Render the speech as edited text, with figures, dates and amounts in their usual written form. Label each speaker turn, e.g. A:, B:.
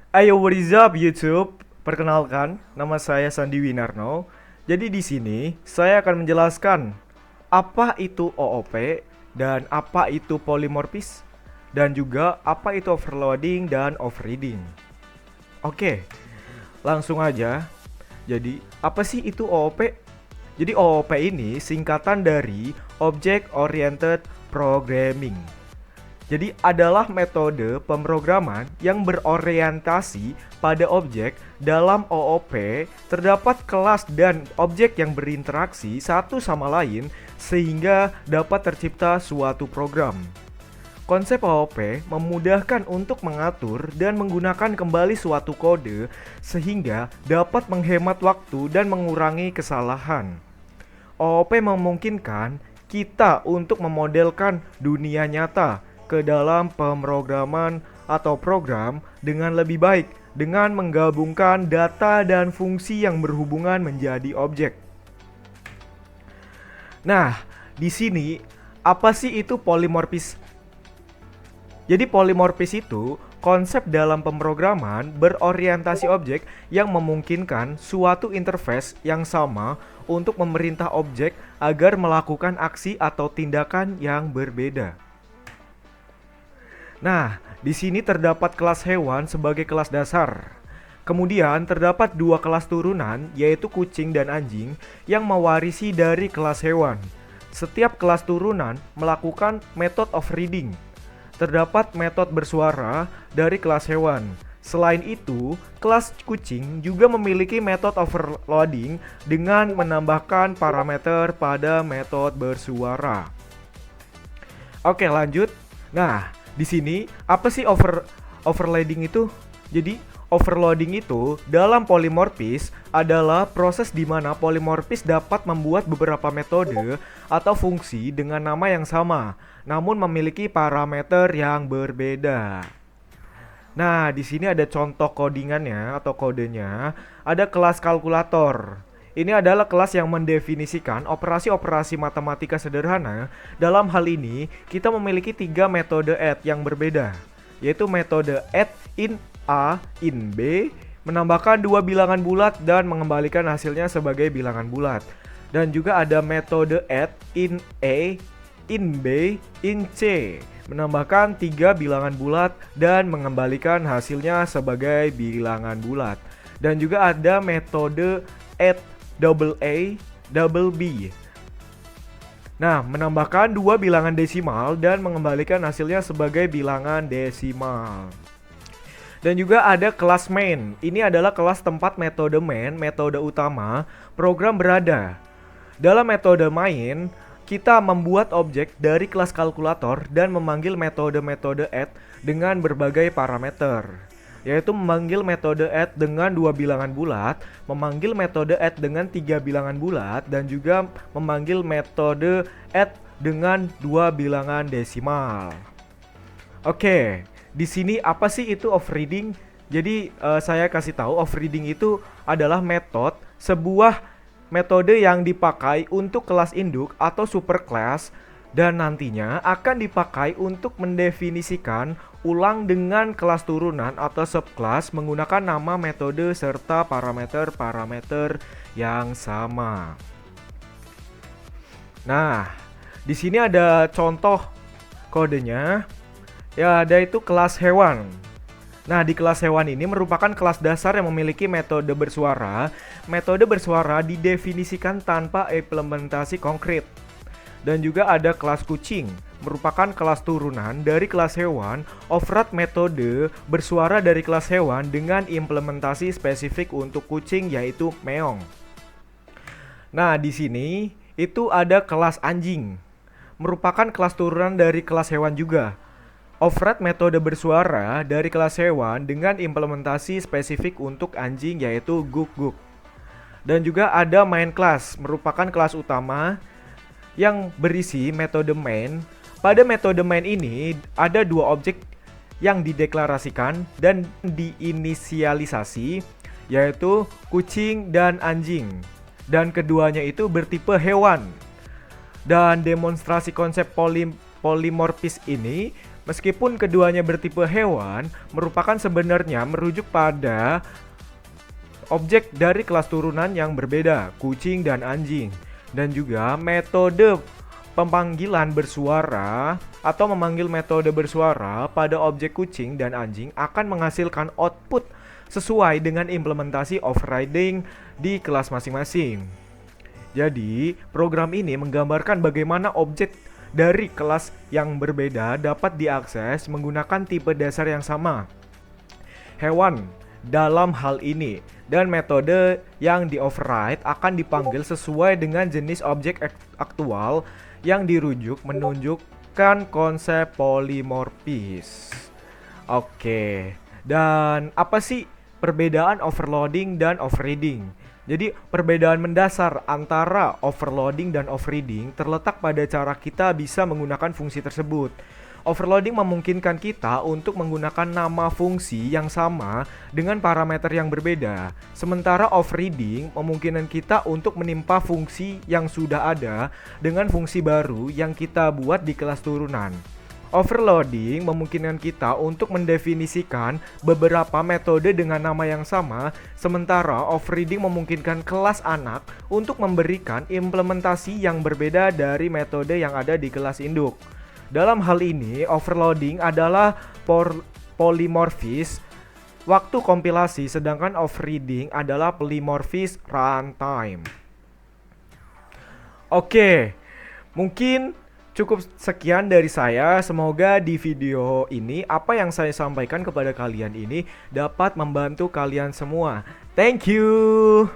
A: Ayo, what is up YouTube? Perkenalkan, nama saya Sandi Winarno. Jadi di sini saya akan menjelaskan apa itu OOP dan apa itu polymorphis dan juga apa itu overloading dan overreading. Oke, langsung aja. Jadi, apa sih itu OOP? Jadi OOP ini singkatan dari Object Oriented Programming. Jadi adalah metode pemrograman yang berorientasi pada objek. Dalam OOP terdapat kelas dan objek yang berinteraksi satu sama lain sehingga dapat tercipta suatu program. Konsep OOP memudahkan untuk mengatur dan menggunakan kembali suatu kode sehingga dapat menghemat waktu dan mengurangi kesalahan. OOP memungkinkan kita untuk memodelkan dunia nyata ke dalam pemrograman atau program dengan lebih baik dengan menggabungkan data dan fungsi yang berhubungan menjadi objek. Nah, di sini apa sih itu polymorphis? Jadi polymorphis itu konsep dalam pemrograman berorientasi objek yang memungkinkan suatu interface yang sama untuk memerintah objek agar melakukan aksi atau tindakan yang berbeda. Nah, di sini terdapat kelas hewan sebagai kelas dasar. Kemudian terdapat dua kelas turunan, yaitu kucing dan anjing, yang mewarisi dari kelas hewan. Setiap kelas turunan melakukan method of reading. Terdapat metode bersuara dari kelas hewan. Selain itu, kelas kucing juga memiliki metode overloading dengan menambahkan parameter pada metode bersuara. Oke, lanjut. Nah, di sini apa sih overloading itu? Jadi, overloading itu dalam polymorphis adalah proses di mana polymorphis dapat membuat beberapa metode atau fungsi dengan nama yang sama, namun memiliki parameter yang berbeda. Nah, di sini ada contoh codingannya atau kodenya. Ada kelas kalkulator. Ini adalah kelas yang mendefinisikan operasi-operasi matematika sederhana. Dalam hal ini, kita memiliki tiga metode add yang berbeda, yaitu metode add in A, in B, menambahkan dua bilangan bulat dan mengembalikan hasilnya sebagai bilangan bulat. Dan juga ada metode add in A, in B, in C, menambahkan tiga bilangan bulat dan mengembalikan hasilnya sebagai bilangan bulat. Dan juga ada metode add double A, double B. Nah, menambahkan dua bilangan desimal dan mengembalikan hasilnya sebagai bilangan desimal. Dan juga ada kelas main. Ini adalah kelas tempat metode main, metode utama, program berada. Dalam metode main, kita membuat objek dari kelas kalkulator dan memanggil metode-metode add dengan berbagai parameter, yaitu memanggil metode add dengan dua bilangan bulat, memanggil metode add dengan tiga bilangan bulat, dan juga memanggil metode add dengan dua bilangan desimal. Oke, di sini apa sih itu overreading? Jadi saya kasih tahu overreading itu adalah sebuah metode yang dipakai untuk kelas induk atau superclass dan nantinya akan dipakai untuk mendefinisikan ulang dengan kelas turunan atau subclass menggunakan nama metode serta parameter-parameter yang sama. Nah, di sini ada contoh kodenya. Ya, ada itu kelas hewan. Nah, di kelas hewan ini merupakan kelas dasar yang memiliki metode bersuara. Metode bersuara didefinisikan tanpa implementasi konkret. Dan juga ada kelas kucing, merupakan kelas turunan dari kelas hewan. Override metode bersuara dari kelas hewan dengan implementasi spesifik untuk kucing yaitu meong. Nah, di sini itu ada kelas anjing, merupakan kelas turunan dari kelas hewan juga. Override metode bersuara dari kelas hewan dengan implementasi spesifik untuk anjing yaitu guk-guk. Dan juga ada main class, merupakan kelas utama yang berisi metode main. Pada metode main ini ada dua objek yang dideklarasikan dan diinisialisasi, yaitu kucing dan anjing. Dan keduanya itu bertipe hewan. Dan demonstrasi konsep polymorphis ini Meskipun keduanya bertipe hewan, merupakan sebenarnya merujuk pada objek dari kelas turunan yang berbeda, kucing dan anjing. Dan juga metode pemanggilan bersuara atau memanggil metode bersuara pada objek kucing dan anjing akan menghasilkan output sesuai dengan implementasi overriding di kelas masing-masing. Jadi, program ini menggambarkan bagaimana objek dari kelas yang berbeda dapat diakses menggunakan tipe dasar yang sama. Hewan dalam hal ini dan metode yang di-override akan dipanggil sesuai dengan jenis objek aktual yang dirujuk menunjukkan konsep polimorfis. Oke, dan apa sih perbedaan overloading dan overriding? Jadi perbedaan mendasar antara overloading dan overriding terletak pada cara kita bisa menggunakan fungsi tersebut. Overloading memungkinkan kita untuk menggunakan nama fungsi yang sama dengan parameter yang berbeda. Sementara overriding memungkinkan kita untuk menimpa fungsi yang sudah ada dengan fungsi baru yang kita buat di kelas turunan. Overloading memungkinkan kita untuk mendefinisikan beberapa metode dengan nama yang sama, sementara overriding memungkinkan kelas anak untuk memberikan implementasi yang berbeda dari metode yang ada di kelas induk. Dalam hal ini, overloading adalah polymorphis waktu kompilasi, sedangkan overriding adalah polymorphis runtime. Oke, mungkin cukup sekian dari saya. Semoga di video ini apa yang saya sampaikan kepada kalian ini dapat membantu kalian semua. Thank you.